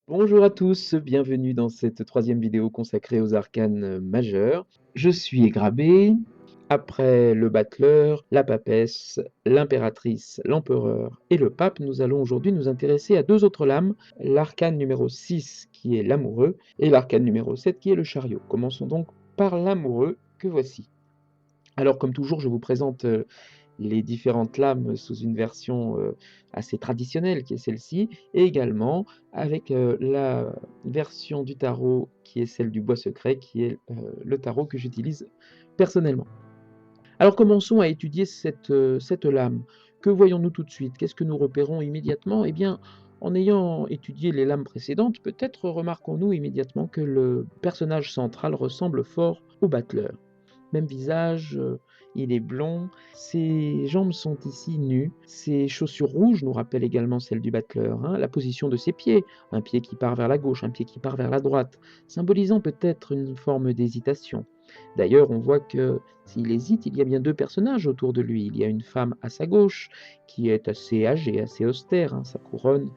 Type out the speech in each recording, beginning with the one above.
Bonjour à tous, bienvenue dans cette troisième vidéo consacrée aux arcanes majeurs. Je suis Grabé. Après le battleur, la papesse, l'impératrice, l'empereur et le pape, nous allons aujourd'hui nous intéresser à deux autres lames, l'arcane numéro 6 qui est l'amoureux et l'arcane numéro 7 qui est le chariot. Commençons donc par l'amoureux que voici. Alors comme toujours, je vous présente les différentes lames sous une version assez traditionnelle qui est celle-ci, et également avec la version du tarot qui est celle du bois secret, qui est le tarot que j'utilise personnellement. Alors commençons à étudier cette lame. Que voyons-nous tout de suite? Qu'est-ce que nous repérons immédiatement? Eh bien, en ayant étudié les lames précédentes, peut-être remarquons-nous immédiatement que le personnage central ressemble fort au battleur. Même visage, il est blond, ses jambes sont ici nues, ses chaussures rouges nous rappellent également celles du battleur, hein. La position de ses pieds, un pied qui part vers la gauche, un pied qui part vers la droite, symbolisant peut-être une forme d'hésitation. D'ailleurs, on voit que s'il hésite, il y a bien deux personnages autour de lui. Il y a une femme à sa gauche, qui est assez âgée, assez austère, hein, sa couronne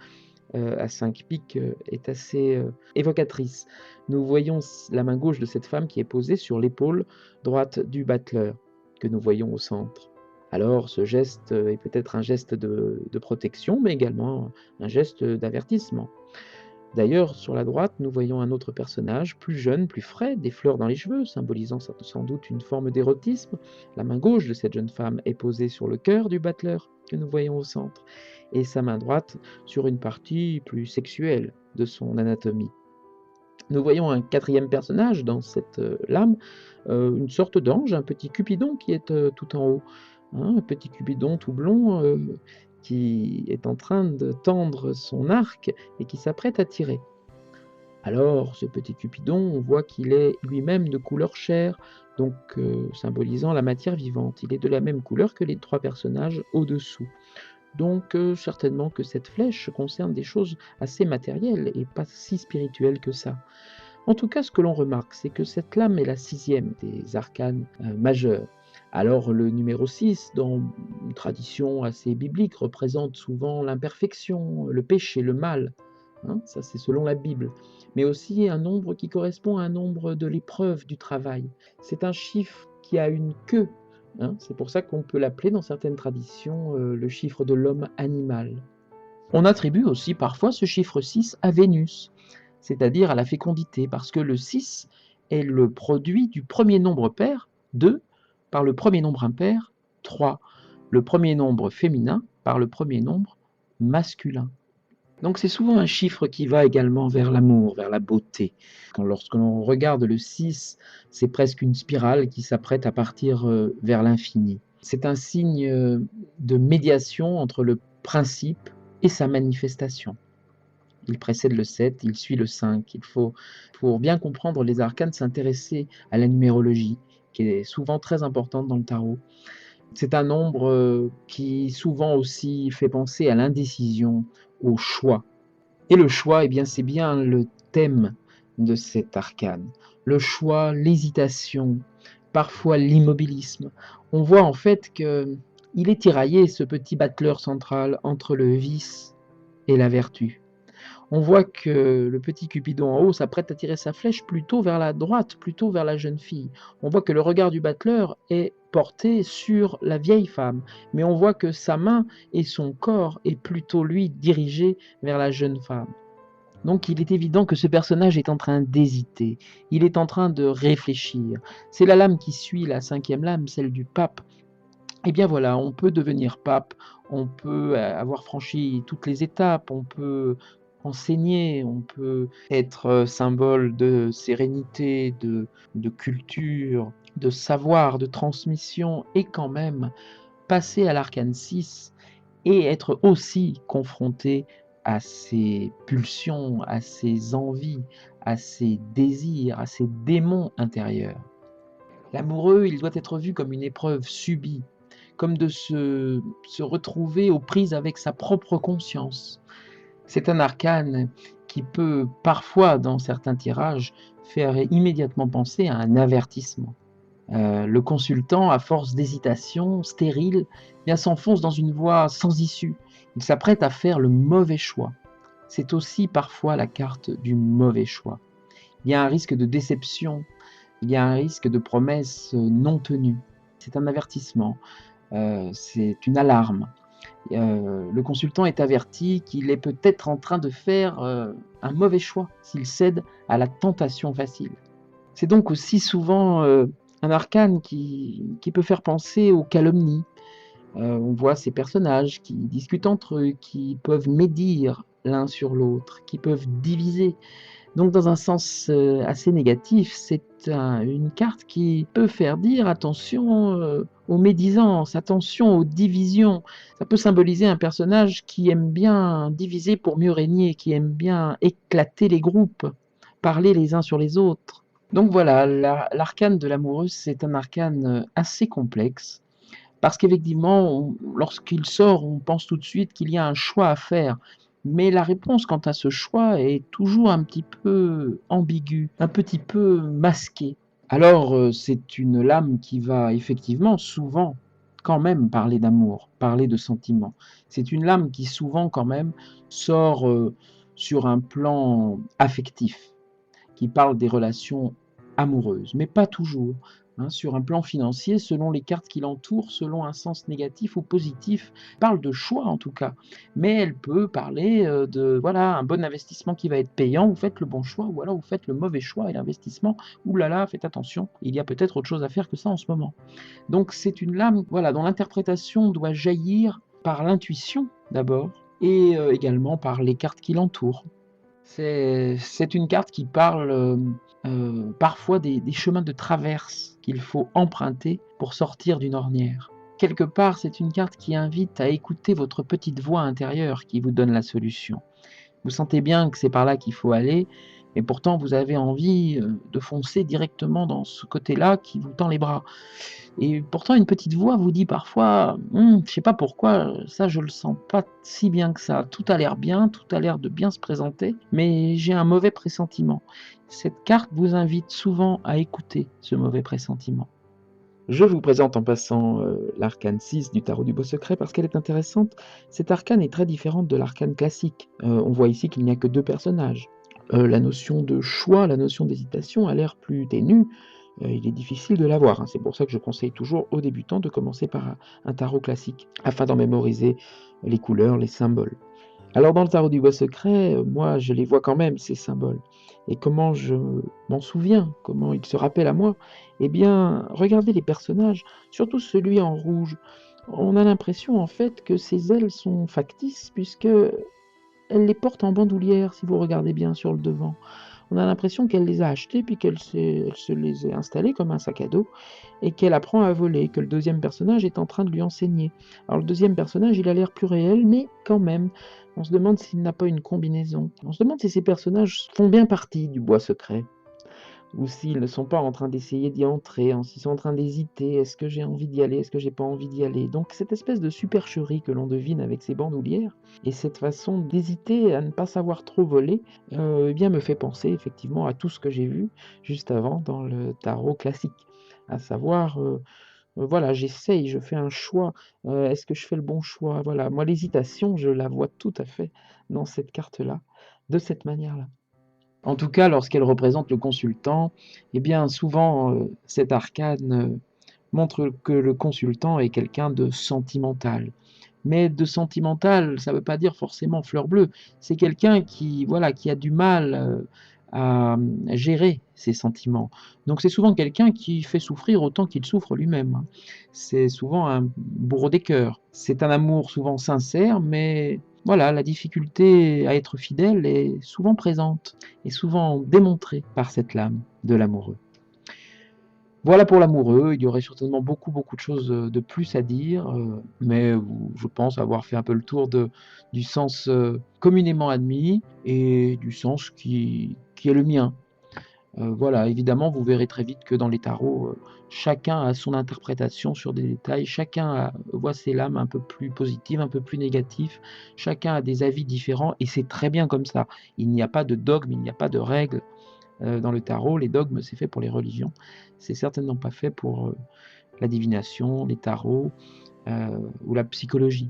à 5 piques est assez évocatrice. Nous voyons la main gauche de cette femme qui est posée sur l'épaule droite du battleur, que nous voyons au centre. Alors ce geste est peut-être un geste de protection, mais également un geste d'avertissement. D'ailleurs, sur la droite, nous voyons un autre personnage, plus jeune, plus frais, des fleurs dans les cheveux, symbolisant sans doute une forme d'érotisme. La main gauche de cette jeune femme est posée sur le cœur du battleur, que nous voyons au centre, et sa main droite sur une partie plus sexuelle de son anatomie. Nous voyons un quatrième personnage dans cette lame, une sorte d'ange, un petit Cupidon qui est tout en haut, hein, un petit Cupidon tout blond qui est en train de tendre son arc et qui s'apprête à tirer. Alors, ce petit Cupidon, on voit qu'il est lui-même de couleur chair, donc symbolisant la matière vivante. Il est de la même couleur que les trois personnages au-dessous. Donc certainement que cette flèche concerne des choses assez matérielles et pas si spirituelles que ça. En tout cas, ce que l'on remarque, c'est que cette lame est la sixième des arcanes majeurs. Alors le numéro 6, dans une tradition assez biblique, représente souvent l'imperfection, le péché, le mal, hein, ça c'est selon la Bible, mais aussi un nombre qui correspond à un nombre de l'épreuve du travail. C'est un chiffre qui a une queue, hein, c'est pour ça qu'on peut l'appeler dans certaines traditions le chiffre de l'homme animal. On attribue aussi parfois ce chiffre 6 à Vénus, c'est-à-dire à la fécondité, parce que le 6 est le produit du premier nombre pair, 2, par le premier nombre impair, 3, le premier nombre féminin par le premier nombre masculin. Donc c'est souvent un chiffre qui va également vers l'amour, vers la beauté. Lorsque l'on regarde le 6, c'est presque une spirale qui s'apprête à partir vers l'infini. C'est un signe de médiation entre le principe et sa manifestation. Il précède le 7, il suit le 5. Il faut, pour bien comprendre les arcanes, s'intéresser à la numérologie, qui est souvent très importante dans le tarot. C'est un nombre qui souvent aussi fait penser à l'indécision, au choix. Et le choix, eh bien, c'est bien le thème de cet arcane. Le choix, l'hésitation, parfois l'immobilisme. On voit en fait qu'il est tiraillé, ce petit battleur central, entre le vice et la vertu. On voit que le petit Cupidon en haut s'apprête à tirer sa flèche plutôt vers la droite, plutôt vers la jeune fille. On voit que le regard du battleur est porté sur la vieille femme, mais on voit que sa main et son corps est plutôt, lui, dirigé vers la jeune femme. Donc il est évident que ce personnage est en train d'hésiter, il est en train de réfléchir. C'est la lame qui suit la cinquième lame, celle du pape. Eh bien voilà, on peut devenir pape, on peut avoir franchi toutes les étapes, on peut enseigner, on peut être symbole de sérénité, de culture, de savoir, de transmission, et quand même passer à l'arcane 6 et être aussi confronté à ses pulsions, à ses envies, à ses désirs, à ses démons intérieurs. L'amoureux, il doit être vu comme une épreuve subie, comme de se retrouver aux prises avec sa propre conscience. C'est un arcane qui peut parfois, dans certains tirages, faire immédiatement penser à un avertissement. Le consultant, à force d'hésitation stérile, s'enfonce dans une voie sans issue. Il s'apprête à faire le mauvais choix. c'est aussi parfois la carte du mauvais choix. Il y a un risque de déception, il y a un risque de promesse non tenue. C'est un avertissement, c'est une alarme. Le consultant est averti qu'il est peut-être en train de faire un mauvais choix s'il cède à la tentation facile. C'est donc aussi souvent un arcane qui peut faire penser aux calomnies. On voit ces personnages qui discutent entre eux, qui peuvent médire l'un sur l'autre, qui peuvent diviser. Donc dans un sens assez négatif, c'est une carte qui peut faire dire attention aux médisances, attention aux divisions. Ça peut symboliser un personnage qui aime bien diviser pour mieux régner, qui aime bien éclater les groupes, parler les uns sur les autres. Donc voilà, l'arcane de l'amoureuse, c'est un arcane assez complexe, parce qu'effectivement, lorsqu'il sort, on pense tout de suite qu'il y a un choix à faire. Mais la réponse quant à ce choix est toujours un petit peu ambiguë, un petit peu masquée. Alors, c'est une lame qui va effectivement souvent quand même parler d'amour, parler de sentiments. C'est une lame qui souvent quand même sort sur un plan affectif, qui parle des relations amoureuses, mais pas toujours. Sur un plan financier, selon les cartes qui l'entourent, selon un sens négatif ou positif, parle de choix en tout cas. Mais elle peut parler de voilà un bon investissement qui va être payant, vous faites le bon choix, ou alors vous faites le mauvais choix et l'investissement, oulala, faites attention, il y a peut-être autre chose à faire que ça en ce moment. Donc c'est une lame voilà, dont l'interprétation doit jaillir par l'intuition d'abord, et également par les cartes qui l'entourent. C'est une carte qui parle parfois des chemins de traverse qu'il faut emprunter pour sortir d'une ornière. Quelque part, c'est une carte qui invite à écouter votre petite voix intérieure qui vous donne la solution. Vous sentez bien que c'est par là qu'il faut aller, et pourtant vous avez envie de foncer directement dans ce côté-là qui vous tend les bras. Et pourtant, une petite voix vous dit parfois: je sais pas pourquoi, ça je le sens pas si bien que ça. Tout a l'air bien, tout a l'air de bien se présenter, mais j'ai un mauvais pressentiment». Cette carte vous invite souvent à écouter ce mauvais pressentiment. Je vous présente en passant l'arcane 6 du tarot du Beau Secret parce qu'elle est intéressante. Cette arcane est très différente de l'arcane classique. On voit ici qu'il n'y a que 2 personnages. La notion de choix, la notion d'hésitation a l'air plus ténue. Il est difficile de l'avoir, c'est pour ça que je conseille toujours aux débutants de commencer par un tarot classique, afin d'en mémoriser les couleurs, les symboles. Alors dans le tarot du Bois Secret, moi je les vois quand même ces symboles. Et comment je m'en souviens, comment ils se rappellent à moi? Eh bien, regardez les personnages, surtout celui en rouge. On a l'impression en fait que ses ailes sont factices, puisque elle les porte en bandoulière, si vous regardez bien sur le devant. On a l'impression qu'elle les a achetées, puis elle se les est installées comme un sac à dos, et qu'elle apprend à voler, que le deuxième personnage est en train de lui enseigner. Alors le deuxième personnage, il a l'air plus réel, mais quand même, on se demande s'il n'a pas une combinaison. On se demande si ces personnages font bien partie du Bois Secret, ou s'ils ne sont pas en train d'essayer d'y entrer, s'ils sont en train d'hésiter, est-ce que j'ai envie d'y aller, est-ce que j'ai pas envie d'y aller. Donc cette espèce de supercherie que l'on devine avec ces bandoulières, et cette façon d'hésiter à ne pas savoir trop voler, eh bien me fait penser effectivement à tout ce que j'ai vu juste avant dans le tarot classique. À savoir, voilà, j'essaye, je fais un choix, est-ce que je fais le bon choix? Voilà, moi l'hésitation, je la vois tout à fait dans cette carte-là, de cette manière-là. En tout cas, lorsqu'elle représente le consultant, eh bien souvent, cet arcane montre que le consultant est quelqu'un de sentimental. Mais de sentimental, ça ne veut pas dire forcément fleur bleue. C'est quelqu'un qui, voilà, qui a du mal à gérer ses sentiments. Donc c'est souvent quelqu'un qui fait souffrir autant qu'il souffre lui-même. C'est souvent un bourreau des cœurs. C'est un amour souvent sincère, mais voilà, la difficulté à être fidèle est souvent présente et souvent démontrée par cette lame de l'amoureux. Voilà pour l'amoureux, il y aurait certainement beaucoup, beaucoup de choses, de plus à dire, mais je pense avoir fait un peu le tour du sens, communément admis et du sens qui est le mien. Voilà, évidemment, vous verrez très vite que dans les tarots, chacun a son interprétation sur des détails, voit ses lames un peu plus positives, un peu plus négatives, chacun a des avis différents et c'est très bien comme ça. Il n'y a pas de dogme, il n'y a pas de règle. Dans le tarot, les dogmes, c'est fait pour les religions. C'est certainement pas fait pour la divination, les tarots ou la psychologie.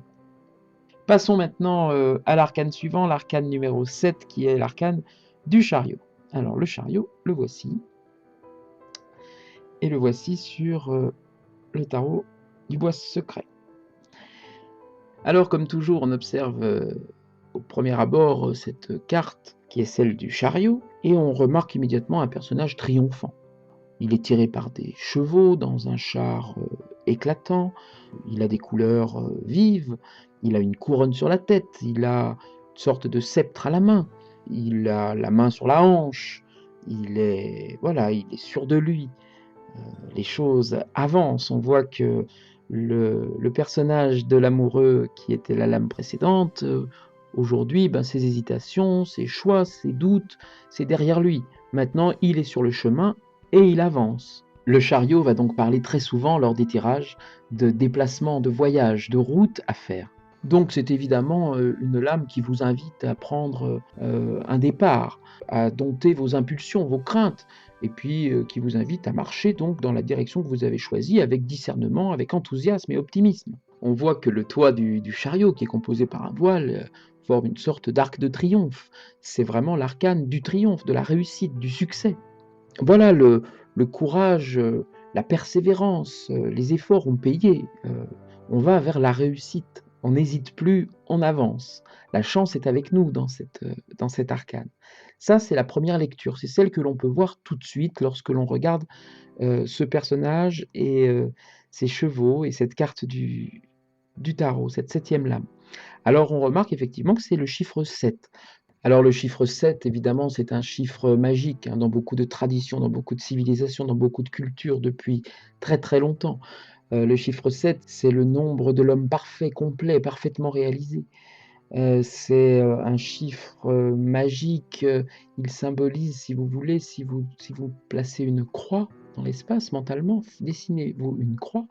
Passons maintenant à l'arcane suivant, l'arcane numéro 7, qui est l'arcane du chariot. Alors le chariot, le voici. Et le voici sur le tarot du bois secret. Alors comme toujours, on observe au premier abord cette carte qui est celle du chariot, et on remarque immédiatement un personnage triomphant. Il est tiré par des chevaux dans un char éclatant, il a des couleurs vives, il a une couronne sur la tête, il a une sorte de sceptre à la main, il a la main sur la hanche, il est sûr de lui. Les choses avancent, on voit que le personnage de l'amoureux qui était la lame précédente, aujourd'hui, ses hésitations, ses choix, ses doutes, c'est derrière lui. Maintenant, il est sur le chemin et il avance. Le chariot va donc parler très souvent lors des tirages de déplacements, de voyages, de routes à faire. Donc c'est évidemment une lame qui vous invite à prendre un départ, à dompter vos impulsions, vos craintes, et puis qui vous invite à marcher donc dans la direction que vous avez choisie avec discernement, avec enthousiasme et optimisme. On voit que le toit du chariot, qui est composé par un voile, forme une sorte d'arc de triomphe. C'est vraiment l'arcane du triomphe, de la réussite, du succès. Voilà le courage, la persévérance, les efforts ont payé. On va vers la réussite. On n'hésite plus, on avance. La chance est avec nous dans cette arcane. Ça, c'est la première lecture. C'est celle que l'on peut voir tout de suite lorsque l'on regarde ce personnage et ses chevaux et cette carte du tarot, cette 7e lame. Alors, on remarque effectivement que c'est le chiffre 7. Alors le chiffre 7, évidemment, c'est un chiffre magique dans beaucoup de traditions, dans beaucoup de civilisations, dans beaucoup de cultures depuis très très longtemps. Le chiffre 7, c'est le nombre de l'homme parfait, complet, parfaitement réalisé. C'est un chiffre magique, il symbolise, si vous voulez, si vous placez une croix dans l'espace mentalement, dessinez-vous une croix,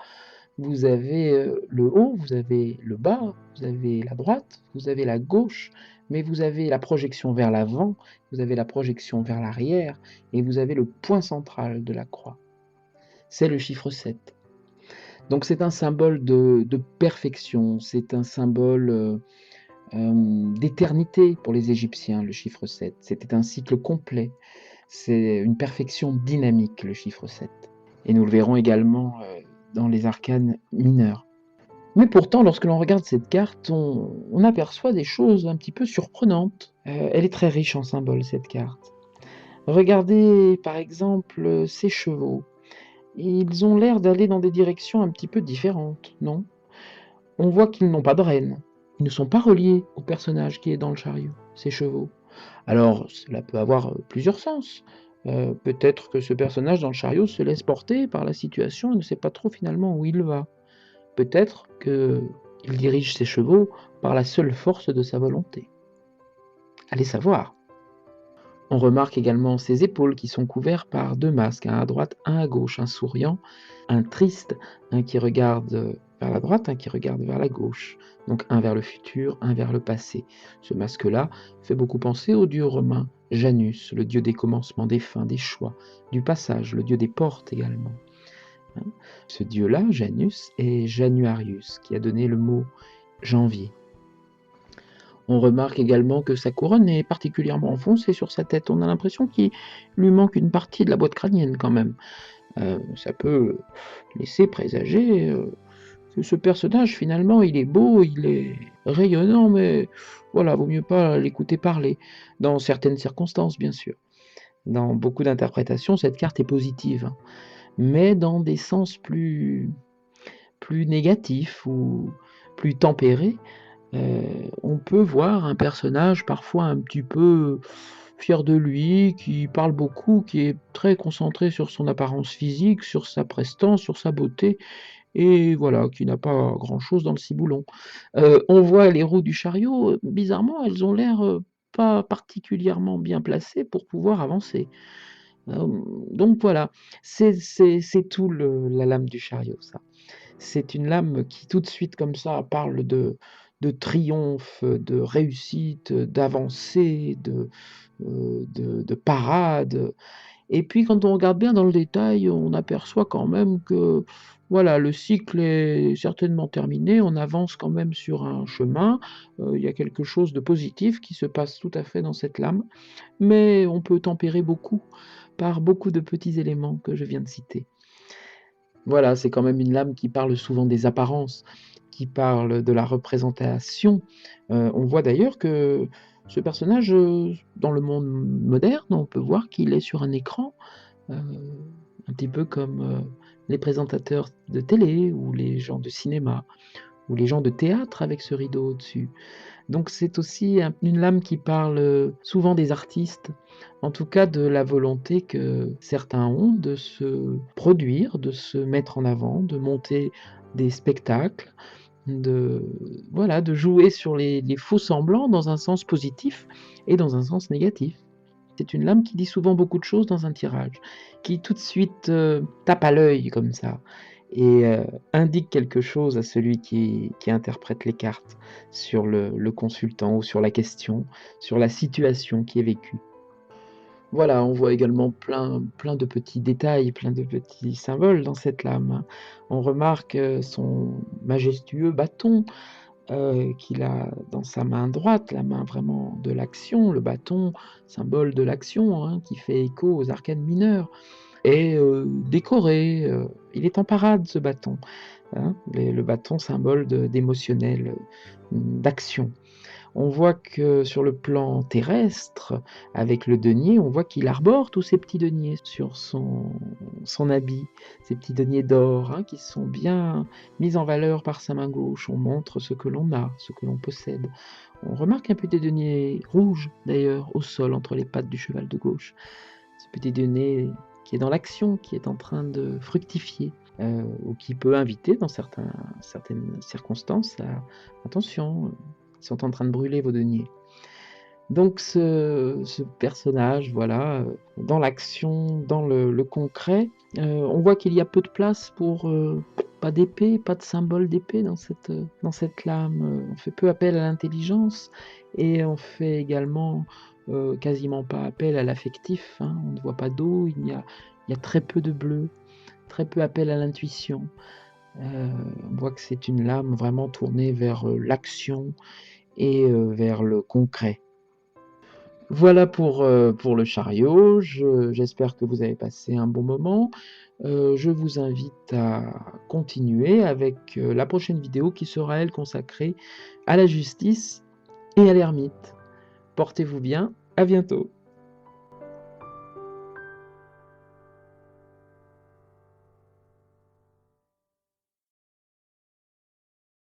vous avez le haut, vous avez le bas, vous avez la droite, vous avez la gauche, mais vous avez la projection vers l'avant, vous avez la projection vers l'arrière, et vous avez le point central de la croix. C'est le chiffre 7. Donc c'est un symbole de perfection, c'est un symbole d'éternité pour les Égyptiens, le chiffre 7. C'était un cycle complet, c'est une perfection dynamique, le chiffre 7. Et nous le verrons également dans les arcanes mineurs. Mais pourtant, lorsque l'on regarde cette carte, on aperçoit des choses un petit peu surprenantes. Elle est très riche en symboles, cette carte. Regardez par exemple ces chevaux. Ils ont l'air d'aller dans des directions un petit peu différentes, non? On voit qu'ils n'ont pas de rêne. Ils ne sont pas reliés au personnage qui est dans le chariot, ces chevaux. Alors, cela peut avoir plusieurs sens. Peut-être que ce personnage dans le chariot se laisse porter par la situation et ne sait pas trop finalement où il va. Peut-être qu'il dirige ses chevaux par la seule force de sa volonté. Allez savoir. On remarque également ses épaules qui sont couvertes par 2 masques, un à droite, un à gauche, un souriant, un triste, un qui regarde vers la droite, un qui regarde vers la gauche. Donc un vers le futur, un vers le passé. Ce masque-là fait beaucoup penser au dieu romain Janus, le dieu des commencements, des fins, des choix, du passage, le dieu des portes également. Ce dieu-là, Janus, est Januarius, qui a donné le mot janvier. On remarque également que sa couronne est particulièrement enfoncée sur sa tête. On a l'impression qu'il lui manque une partie de la boîte crânienne quand même. Ça peut laisser présager que ce personnage, finalement, il est beau, il est rayonnant, mais voilà, vaut mieux pas l'écouter parler. Dans certaines circonstances, bien sûr. Dans beaucoup d'interprétations, cette carte est positive, mais dans des sens plus négatifs ou plus tempérés, on peut voir un personnage parfois un petit peu fier de lui, qui parle beaucoup, qui est très concentré sur son apparence physique, sur sa prestance, sur sa beauté et voilà, qui n'a pas grand-chose dans le ciboulon. On voit les roues du chariot, bizarrement, elles ont l'air, pas particulièrement bien placées pour pouvoir avancer. Donc voilà, c'est tout la lame du chariot, ça. C'est une lame qui tout de suite comme ça parle de triomphe, de réussite, d'avancée, de parade Et puis quand on regarde bien dans le détail, on aperçoit quand même que, voilà, le cycle est certainement terminé, on avance quand même sur un chemin, il y a quelque chose de positif qui se passe tout à fait dans cette lame, mais on peut tempérer beaucoup par beaucoup de petits éléments que je viens de citer. Voilà, c'est quand même une lame qui parle souvent des apparences, qui parle de la représentation. On voit d'ailleurs que ce personnage, dans le monde moderne, on peut voir qu'il est sur un écran, heu, un petit peu comme, les présentateurs de télé ou les gens de cinéma ou les gens de théâtre avec ce rideau au-dessus. Donc c'est aussi une lame qui parle, souvent des artistes, en tout cas de la volonté que certains ont de se produire, de se mettre en avant, de monter des spectacles, de voilà, de jouer sur les faux semblants dans un sens positif et dans un sens négatif. C'est une lame qui dit souvent beaucoup de choses dans un tirage, qui tout de suite, tape à l'œil comme ça et indique quelque chose à celui qui interprète les cartes sur le consultant ou sur la question, sur la situation qui est vécue. Voilà, on voit également plein de petits détails, plein de petits symboles dans cette lame. On remarque, son majestueux bâton, qu'il a dans sa main droite, la main vraiment de l'action, le bâton, symbole de l'action, hein, qui fait écho aux arcanes mineures et décoré, il est en parade ce bâton, hein, le bâton symbole d'émotionnel, d'action. On voit que sur le plan terrestre, avec le denier, on voit qu'il arbore tous ces petits deniers sur son habit, ces petits deniers d'or, hein, qui sont bien mis en valeur par sa main gauche. On montre ce que l'on a, ce que l'on possède. On remarque un petit denier rouge, d'ailleurs, au sol, entre les pattes du cheval de gauche. Ce petit denier qui est dans l'action, qui est en train de fructifier, ou qui peut inviter dans certaines circonstances à: «Attention, ils sont en train de brûler vos deniers». Donc ce personnage, voilà, dans l'action, dans le concret, on voit qu'il y a peu de place pour, pas d'épée, pas de symbole d'épée dans cette lame, on fait peu appel à l'intelligence et on fait également, quasiment pas appel à l'affectif, hein. On ne voit pas d'eau, il y a très peu de bleu, très peu appel à l'intuition. On voit que c'est une lame vraiment tournée vers, l'action et vers le concret. Voilà pour le chariot, j'espère que vous avez passé un bon moment. Je vous invite à continuer avec, la prochaine vidéo qui sera, elle, consacrée à la justice et à l'ermite. Portez-vous bien, à bientôt.